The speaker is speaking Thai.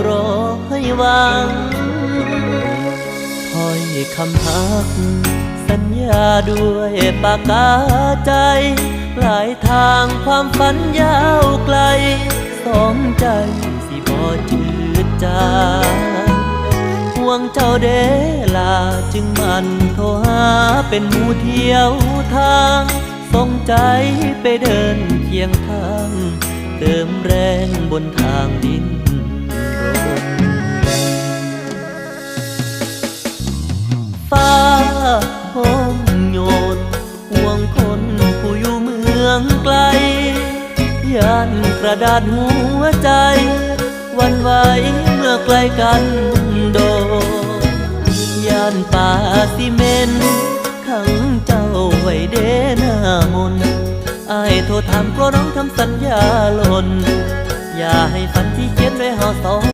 รอให้หวังถ้อยคำหักสัญญาด้วยปากกาใจปลายทางความฝันยาวไกลสองใจสิบ่จืดจางห่วงเจ้าเดลาจึงมันโทรหาเป็นหมู่เที่ยวทางส่งใจไปเดินเคียงข้างเติมแรงบนทางดินรนฟ้าห้องโยนห่วงคนผู้อยู่เมืองไกลยันกระดาษหัวใจวันไหวเมื่อใกล้กันโดย่านป่าซีเมนต์ขังเจ้าไว้เดหน้ามนอ้ายโทรถามก็ร้องทำสัญญาหล่นอย่าให้ฝันที่เขียนไว้เฮาสอง